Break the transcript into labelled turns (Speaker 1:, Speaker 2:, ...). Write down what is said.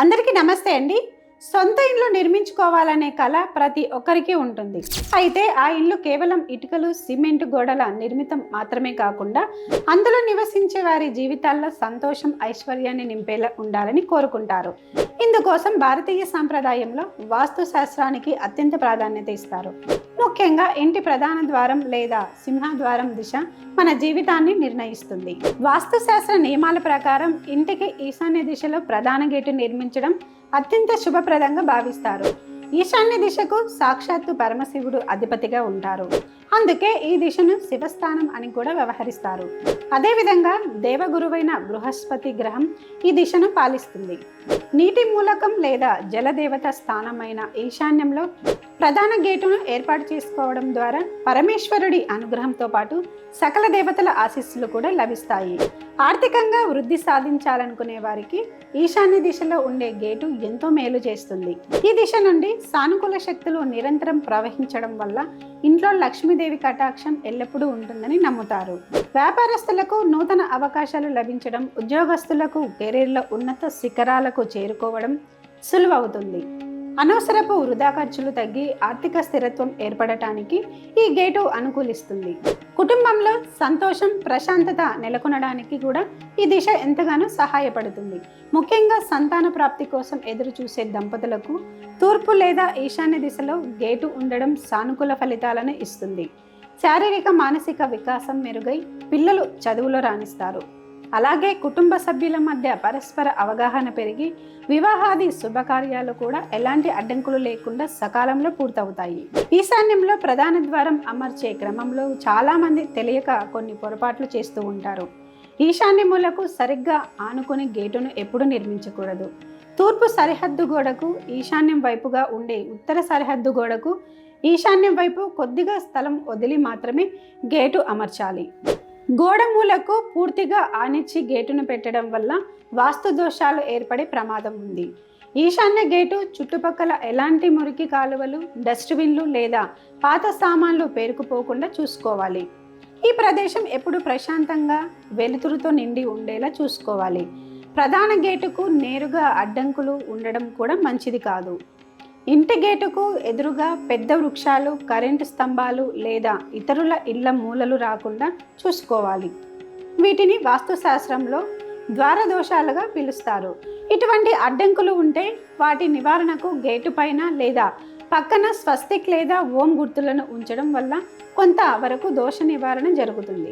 Speaker 1: అందరికీ నమస్తే అండి. సొంత ఇల్లు నిర్మించుకోవాలనే కల ప్రతి ఒక్కరికి ఉంటుంది. అయితే ఆ ఇల్లు కేవలం ఇటుకలు, సిమెంట్ గోడల నిర్మితం మాత్రమే కాకుండా అందులో నివసించే వారి జీవితాల్లో సంతోషం, ఐశ్వర్యాన్ని నింపేలా ఉండాలని కోరుకుంటారు. ఇందుకోసం భారతీయ సాంప్రదాయంలో వాస్తు శాస్త్రానికి అత్యంత ప్రాధాన్యత ఇస్తారు. ముఖ్యంగా ఇంటి ప్రధాన ద్వారం లేదా సింహద్వారం దిశ మన జీవితాన్ని నిర్ణయిస్తుంది. వాస్తు శాస్త్ర నియమాల ప్రకారం ఇంటికి ఈశాన్య దిశలో ప్రధాన గేటు నిర్మించడం అత్యంత శుభప్రదంగా భావిస్తారు. ఈశాన్య దిశకు సాక్షాత్తు పరమశివుడు అధిపతిగా ఉంటారు. అందుకే ఈ దిశను శివస్థానం అని కూడా వ్యవహరిస్తారు. అదేవిధంగా దేవగురువైన బృహస్పతి గ్రహం ఈ దిశను పాలిస్తుంది. నీటి మూలకం లేదా జలదేవత స్థానమైన ఈశాన్యంలో ప్రధాన గేటును ఏర్పాటు చేసుకోవడం ద్వారా పరమేశ్వరుడి అనుగ్రహంతో పాటు సకల దేవతల ఆశీస్సులు కూడా లభిస్తాయి. ఆర్థికంగా వృద్ధి సాధించాలనుకునే వారికి ఈశాన్య దిశలో ఉండే గేటు ఎంతో మేలు చేస్తుంది. ఈ దిశ నుండి సానుకూల శక్తులు నిరంతరం ప్రవహించడం వల్ల ఇంట్లో లక్ష్మీదేవి కటాక్షం ఎల్లప్పుడూ ఉంటుందని నమ్ముతారు. వ్యాపారస్తులకు నూతన అవకాశాలు లభించడం, ఉద్యోగస్తులకు కెరీర్లో ఉన్నత శిఖరాలకు చేరుకోవడం సులువవుతుంది. అనవసరపు వృధా ఖర్చులు తగ్గి ఆర్థిక స్థిరత్వం ఏర్పడటానికి ఈ గేటు అనుకూలిస్తుంది. కుటుంబంలో సంతోషం, ప్రశాంతత నెలకొనడానికి కూడా ఈ దిశ ఎంతగానో సహాయపడుతుంది. ముఖ్యంగా సంతాన ప్రాప్తి కోసం ఎదురు చూసే దంపతులకు తూర్పు లేదా ఈశాన్య దిశలో గేటు ఉండడం సానుకూల ఫలితాలను ఇస్తుంది. శారీరక, మానసిక వికాసం మెరుగై పిల్లలు చదువులో రాణిస్తారు. అలాగే కుటుంబ సభ్యుల మధ్య పరస్పర అవగాహన పెరిగి వివాహాది శుభకార్యాలు కూడా ఎలాంటి అడ్డంకులు లేకుండా సకాలంలో పూర్తవుతాయి. ఈశాన్యంలో ప్రధాన ద్వారం అమర్చే క్రమంలో చాలా మంది తెలియక కొన్ని పొరపాట్లు చేస్తూ ఉంటారు. ఈశాన్య మూలకు సరిగ్గా ఆనుకుని గేటును ఎప్పుడు నిర్మించకూడదు. తూర్పు సరిహద్దు గోడకు ఈశాన్యం వైపుగా ఉండే ఉత్తర సరిహద్దు గోడకు ఈశాన్యం వైపు కొద్దిగా స్థలం వదిలి మాత్రమే గేటు అమర్చాలి. గోడ మూలకు పూర్తిగా ఆనిచ్చి గేటును పెట్టడం వల్ల వాస్తు దోషాలు ఏర్పడే ప్రమాదం ఉంది. ఈశాన్య గేటు చుట్టుపక్కల ఎలాంటి మురికి కాలువలు, డస్ట్బిన్లు లేదా పాత సామాన్లు పేరుకుపోకుండా చూసుకోవాలి. ఈ ప్రదేశం ఎప్పుడు ప్రశాంతంగా వెలుతురుతో నిండి ఉండేలా చూసుకోవాలి. ప్రధాన గేటుకు నేరుగా అడ్డంకులు ఉండడం కూడా మంచిది కాదు. ఇంటి గేటుకు ఎదురుగా పెద్ద వృక్షాలు, కరెంటు స్తంభాలు లేదా ఇతరుల ఇళ్ల మూలలు రాకుండా చూసుకోవాలి. వీటిని వాస్తుశాస్త్రంలో ద్వారదోషాలుగా పిలుస్తారు. ఇటువంటి అడ్డంకులు ఉంటే వాటి నివారణకు గేటు పైన లేదా పక్కన స్వస్తిక్ లేదా ఓం గుర్తులను ఉంచడం వల్ల కొంత వరకు దోష నివారణ జరుగుతుంది.